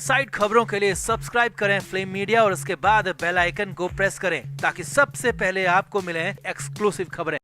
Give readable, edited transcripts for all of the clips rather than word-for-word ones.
Side खबरों के लिए सब्सक्राइब करें फ्लेम मीडिया और उसके बाद बेल आइकन को प्रेस करें ताकि सबसे पहले आपको मिले एक्सक्लूसिव खबरें।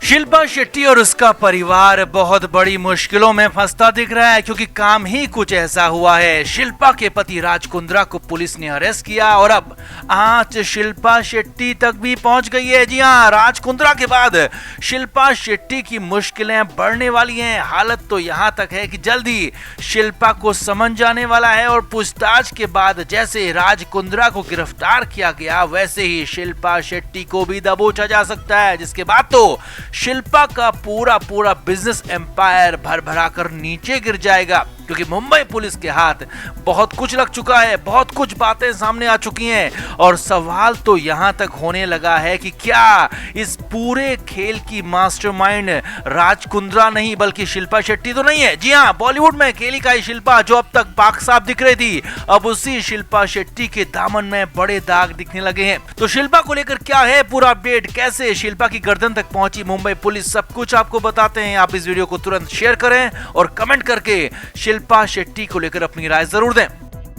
शिल्पा शेट्टी और उसका परिवार बहुत बड़ी मुश्किलों में फंसता दिख रहा है क्योंकि काम ही कुछ ऐसा हुआ है। शिल्पा के पति राज कुंद्रा को पुलिस ने अरेस्ट किया और अब आंच शिल्पा शेट्टी तक भी पहुंच गई है। जी हां, राज कुंद्रा के बाद शिल्पा शेट्टी की मुश्किलें बढ़ने वाली हैं। हालत तो यहां तक है कि जल्दी शिल्पा को समन जाने वाला है और पूछताछ के बाद जैसे राज कुंद्रा को गिरफ्तार किया गया वैसे ही शिल्पा शेट्टी को भी दबोचा जा सकता है, जिसके बाद तो शिल्पा का पूरा बिजनेस एम्पायर भर भरा कर नीचे गिर जाएगा क्योंकि मुंबई पुलिस के हाथ बहुत कुछ लग चुका है, बहुत कुछ बातें सामने आ चुकी हैं और सवाल तो यहां तक होने लगा है कि क्या इस पूरे खेल की मास्टरमाइंड राज कुंद्रा नहीं बल्कि शिल्पा शेट्टी तो नहीं है। जी हां, बॉलीवुड में अकेली का शिल्पा जो अब तक पाक साफ दिख रही थी, अब उसी शिल्पा शेट्टी के दामन में बड़े दाग दिखने लगे हैं। तो शिल्पा को लेकर क्या है पूरा अपडेट, कैसे शिल्पा की गर्दन तक पहुंची मुंबई पुलिस, सब कुछ आपको बताते हैं। आप इस वीडियो को तुरंत शेयर करें और कमेंट करके शिल्पा शेट्टी को लेकर अपनी राय जरूर दें।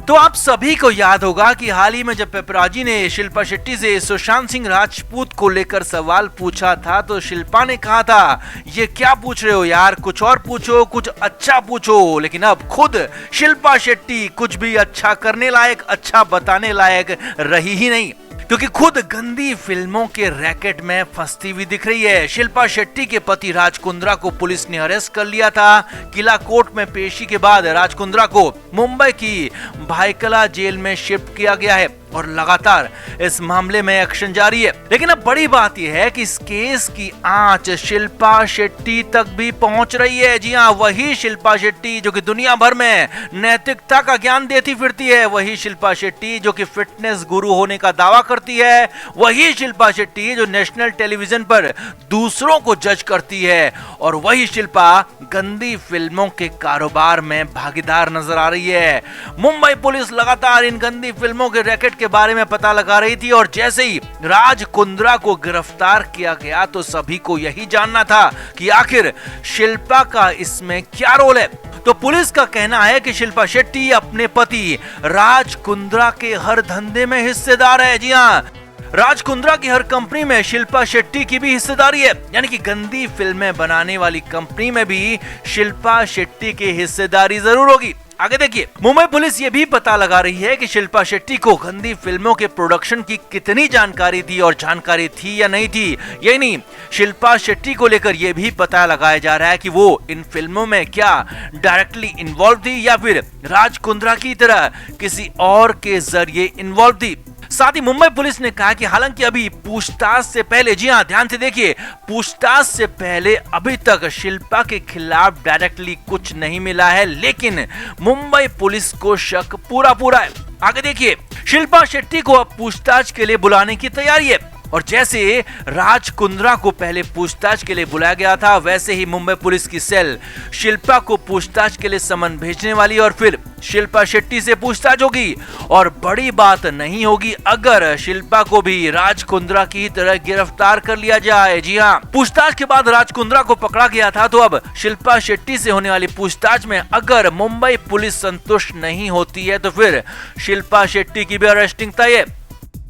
तो आप सभी को याद होगा कि हाल ही में जब पेपराजी ने शिल्पा शेट्टी से सुशांत सिंह राजपूत को लेकर सवाल पूछा था तो शिल्पा ने कहा था, ये क्या पूछ रहे हो यार, कुछ और पूछो, कुछ अच्छा पूछो। लेकिन अब खुद शिल्पा शेट्टी कुछ भी अच्छा करने लायक, अच्छा बताने लायक रही ही नहीं क्योंकि खुद गंदी फिल्मों के रैकेट में फंसती हुई दिख रही है। शिल्पा शेट्टी के पति राज कुंद्रा को पुलिस ने अरेस्ट कर लिया था। किला कोर्ट में पेशी के बाद राज कुंद्रा को मुंबई की भायखला जेल में शिफ्ट किया गया है और लगातार इस मामले में एक्शन जारी है। लेकिन अब बड़ी बात यह है कि इस केस की आंच शिल्पा शेट्टी तक भी पहुंच रही है। जी हां, वही शिल्पा शेट्टी जो कि दुनिया भर में नैतिकता का ज्ञान देती फिरती है, वही शिल्पा शेट्टी जो कि फिटनेस गुरु होने का दावा करती है, वही शिल्पा शेट्टी जो नेशनल टेलीविजन पर दूसरों को जज करती है और वही शिल्पा गंदी फिल्मों के कारोबार में भागीदार नजर आ रही है। मुंबई पुलिस लगातार इन गंदी फिल्मों के रैकेट के बारे में पता लगा रही थी और जैसे ही राज कुंद्रा को गिरफ्तार किया गया तो सभी को यही जानना था कि आखिर शिल्पा का इसमें क्या रोल है। तो पुलिस का कहना है कि शिल्पा शेट्टी अपने पति राज कुंद्रा के हर धंधे में हिस्सेदार है। जी हां, राज कुंद्रा की हर कंपनी में शिल्पा शेट्टी की भी हिस्सेदारी है, यानी कि गंदी फिल्में बनाने वाली कंपनी में भी शिल्पा शेट्टी की हिस्सेदारी जरूर होगी। आगे देखिए, मुंबई पुलिस ये भी पता लगा रही है कि शिल्पा शेट्टी को गंदी फिल्मों के प्रोडक्शन की कितनी जानकारी थी और जानकारी थी या नहीं थी। यही नहीं, शिल्पा शेट्टी को लेकर यह भी पता लगाया जा रहा है कि वो इन फिल्मों में क्या डायरेक्टली इन्वॉल्व थी या फिर राज कुंद्रा की तरह किसी और के जरिए इन्वॉल्व थी। साथ ही मुंबई पुलिस ने कहा कि हालांकि अभी पूछताछ से पहले, जी हां ध्यान से देखिए, पूछताछ से पहले अभी तक शिल्पा के खिलाफ डायरेक्टली कुछ नहीं मिला है, लेकिन मुंबई पुलिस को शक पूरा है। आगे देखिए, शिल्पा शेट्टी को अब पूछताछ के लिए बुलाने की तैयारी है और जैसे राज कुंद्रा को पहले पूछताछ के लिए बुलाया गया था वैसे ही मुंबई पुलिस की सेल शिल्पा को पूछताछ के लिए समन भेजने वाली और फिर शिल्पा शेट्टी से पूछताछ होगी। और बड़ी बात नहीं होगी अगर शिल्पा को भी राज कुंद्रा की तरह गिरफ्तार कर लिया जाए। जी हां, पूछताछ के बाद राज कुंद्रा को पकड़ा गया था तो अब शिल्पा शेट्टी से होने वाली पूछताछ में अगर मुंबई पुलिस संतुष्ट नहीं होती है तो फिर शिल्पा शेट्टी की भी अरेस्टिंग तय है।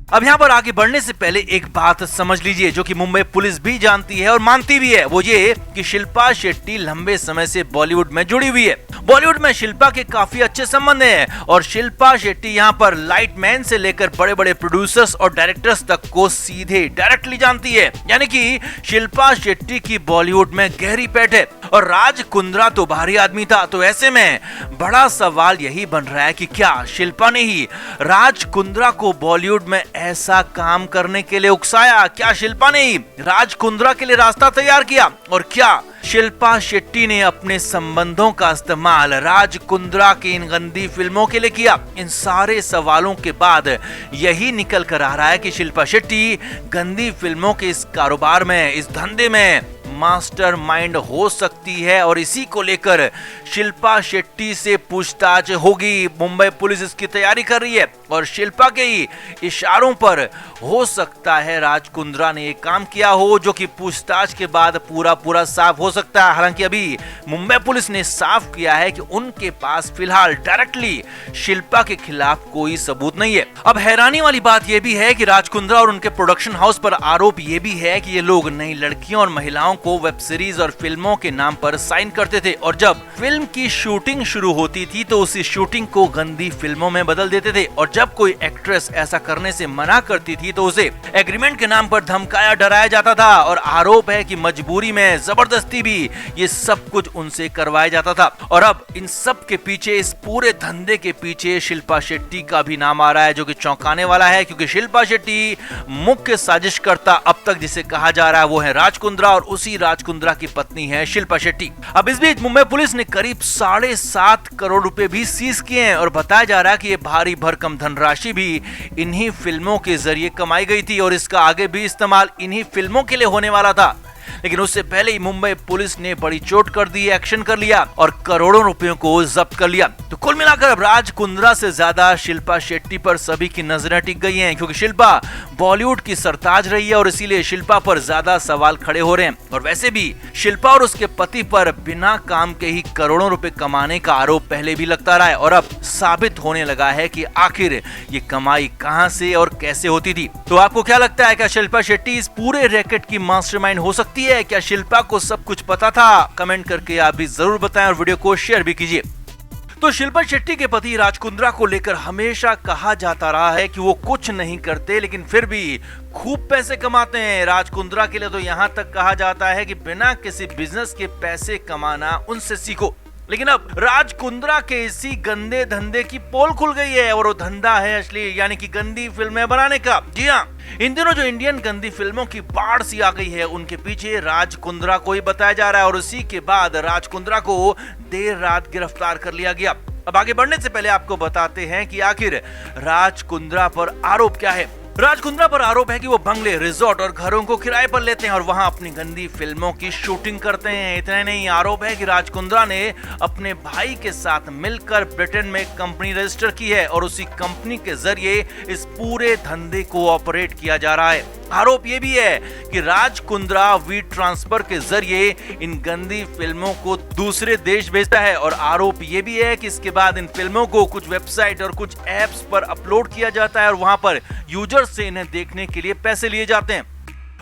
अब यहाँ पर आगे बढ़ने से पहले एक बात समझ लीजिए जो कि मुंबई पुलिस भी जानती है और मानती भी है, वो ये कि शिल्पा शेट्टी लंबे समय से बॉलीवुड में जुड़ी हुई है। बॉलीवुड में शिल्पा के काफी अच्छे संबंध हैं और शिल्पा शेट्टी यहाँ पर लाइटमैन से लेकर बड़े बड़े प्रोड्यूसर्स और डायरेक्टर्स तक को सीधे डायरेक्टली जानती है, यानी कि शिल्पा शेट्टी की बॉलीवुड में गहरी पैठ है और राज कुंद्रा तो भारी आदमी था। तो ऐसे में बड़ा सवाल यही बन रहा है कि क्या शिल्पा ने ही राज कुंद्रा को बॉलीवुड में ऐसा काम करने के लिए उकसाया, क्या शिल्पा ने ही राज कुंद्रा के लिए रास्ता तैयार किया और क्या शिल्पा शेट्टी ने अपने संबंधों का इस्तेमाल राज कुंद्रा की इन गंदी फिल्मों के लिए किया। इन सारे सवालों के बाद यही निकल कर आ रहा है कि शिल्पा शेट्टी गंदी फिल्मों के इस कारोबार में, इस धंधे में मास्टरमाइंड हो सकती है और इसी को लेकर शिल्पा शेट्टी से पूछताछ होगी। मुंबई पुलिस इसकी तैयारी कर रही है और शिल्पा के ही इशारों पर हो सकता है राज कुंद्रा ने एक काम किया हो, जो कि पूछताछ के बाद पूरा साफ हो सकता है। हालांकि अभी मुंबई पुलिस ने साफ किया है कि उनके पास फिलहाल डायरेक्टली शिल्पा के खिलाफ कोई सबूत नहीं है। अब हैरानी वाली बात यह भी है कि राज कुंद्रा और उनके प्रोडक्शन हाउस पर आरोप यह भी है कि ये लोग नई लड़कियों और महिलाओं को वेब सीरीज और फिल्मों के नाम पर साइन करते थे और जब फिल्म की शूटिंग शुरू होती थी तो उसी शूटिंग को गंदी फिल्मों में बदल देते थे और जब कोई एक्ट्रेस ऐसा करने से मना करती थी तो उसे एग्रीमेंट के नाम पर धमकाया डराया जाता था और आरोप है कि मजबूरी में जबरदस्ती भी ये सब कुछ उनसे करवाया जाता था। और अब इन सब के पीछे, इस पूरे धंधे के पीछे शिल्पा शेट्टी का भी नाम आ रहा है, जो कि चौंकाने वाला है क्योंकि शिल्पा शेट्टी मुख्य साजिशकर्ता अब तक जिसे कहा जा रहा है वो है राज कुंद्रा और उसी राज कुंद्रा की पत्नी है शिल्पा शेट्टी। अब इस बीच मुंबई पुलिस ने करीब 7.5 करोड़ रुपए भी सीज किए हैं और बताया जा रहा है कि ये भारी भरकम धनराशि भी इन्हीं फिल्मों के जरिए कमाई गई थी और इसका आगे भी इस्तेमाल इन्हीं फिल्मों के लिए होने वाला था। लेकिन उससे पहले ही मुंबई पुलिस ने बड़ी चोट कर दी, एक्शन कर लिया और करोड़ों रुपयों को जब्त कर लिया। तो कुल मिलाकर अब राज कुंद्रा से ज्यादा शिल्पा शेट्टी पर सभी की नजरें टिक गई हैं क्योंकि शिल्पा बॉलीवुड की सरताज रही है और इसीलिए शिल्पा पर ज्यादा सवाल खड़े हो रहे हैं। और वैसे भी शिल्पा और उसके पति पर बिना काम के ही करोड़ों रुपए कमाने का आरोप पहले भी लगता रहा है और अब साबित होने लगा है कि आखिर ये कमाई कहां से और कैसे होती थी। तो आपको क्या लगता है, क्या शिल्पा शेट्टी इस पूरे रैकेट की मास्टरमाइंड हो सकती है? क्या शिल्पा को सब कुछ पता था? कमेंट करके आप भी जरूर बताएं और वीडियो को शेयर भी कीजिए। तो शिल्पा शेट्टी के पति राज कुंद्रा को लेकर हमेशा कहा जाता रहा है कि वो कुछ नहीं करते लेकिन फिर भी खूब पैसे कमाते हैं। राज कुंद्रा के लिए तो यहाँ तक कहा जाता है कि बिना किसी बिजनेस के पैसे कमाना उनसे सीखो। लेकिन अब राज कुंद्रा के इसी गंदे धंधे की पोल खुल गई है और वो धंधा है असली, यानी कि गंदी फिल्में बनाने का। जी हाँ, इन दिनों जो इंडियन गंदी फिल्मों की बाढ़ सी आ गई है उनके पीछे राज कुंद्रा को ही बताया जा रहा है और उसी के बाद राज कुंद्रा को देर रात गिरफ्तार कर लिया गया। अब आगे बढ़ने से पहले आपको बताते हैं कि आखिर राज कुंद्रा पर आरोप क्या है। राज कुंद्रा पर आरोप है कि वो बंगले, रिजॉर्ट और घरों को किराए पर लेते हैं और वहां अपनी गंदी फिल्मों की शूटिंग करते हैं। इतना नहीं, आरोप है कि राज कुंद्रा ने अपने भाई के साथ मिलकर ब्रिटेन में कंपनी रजिस्टर की है और उसी कंपनी के जरिए इस पूरे धंधे को ऑपरेट किया जा रहा है। आरोप ये भी है कि राज कुंद्रा वी ट्रांसफर के जरिए इन गंदी फिल्मों को दूसरे देश भेजता है और आरोप ये भी है कि इसके बाद इन फिल्मों को कुछ वेबसाइट और कुछ एप्स पर अपलोड किया जाता है और वहां पर यूजर्स से इन्हें देखने के लिए पैसे लिए जाते हैं।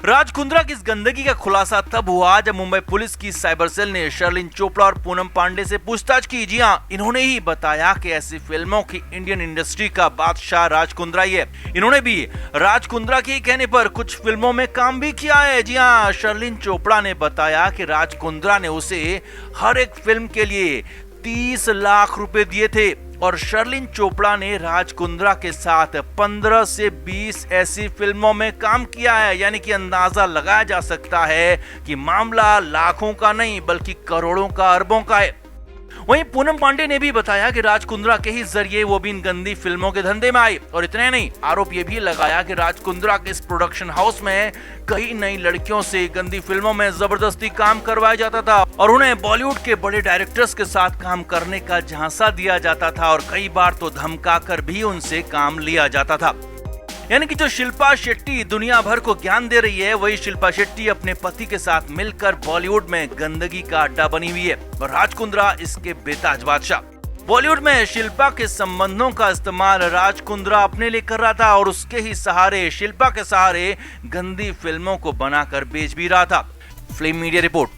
राज कुंद्रा की इस गंदगी का खुलासा तब हुआ जब मुंबई पुलिस की साइबर सेल ने शर्लिन चोपड़ा और पूनम पांडे से पूछताछ की। जी हाँ, इन्होंने ही बताया कि ऐसी फिल्मों की इंडियन इंडस्ट्री का बादशाह राज कुंद्रा ही है। इन्होंने भी राज कुंद्रा के कहने पर कुछ फिल्मों में काम भी किया है। जी हाँ, शर्लिन चोपड़ा ने बताया कि राज कुंद्रा ने उसे हर एक फिल्म के लिए 30 लाख रुपए दिए थे और शर्लिन चोपड़ा ने राज कुंद्रा के साथ 15 से 20 ऐसी फिल्मों में काम किया है। यानी कि अंदाजा लगाया जा सकता है कि मामला लाखों का नहीं बल्कि करोड़ों का, अरबों का है। वहीं पूनम पांडे ने भी बताया कि राज कुंद्रा के ही जरिए वो भी इन गंदी फिल्मों के धंधे में आई। और इतने नहीं, आरोप ये भी लगाया कि राज कुंद्रा के इस प्रोडक्शन हाउस में कई नई लड़कियों से गंदी फिल्मों में जबरदस्ती काम करवाया जाता था और उन्हें बॉलीवुड के बड़े डायरेक्टर्स के साथ काम करने का झांसा दिया जाता था और कई बार तो धमका कर भी उनसे काम लिया जाता था। यानी कि जो शिल्पा शेट्टी दुनिया भर को ज्ञान दे रही है, वही शिल्पा शेट्टी अपने पति के साथ मिलकर बॉलीवुड में गंदगी का अड्डा बनी हुई है और राज कुंद्रा इसके बेताज बादशाह। बॉलीवुड में शिल्पा के संबंधों का इस्तेमाल राज कुंद्रा अपने लिए कर रहा था और उसके ही सहारे, शिल्पा के सहारे गंदी फिल्मों को बनाकर बेच भी रहा था। Film media report.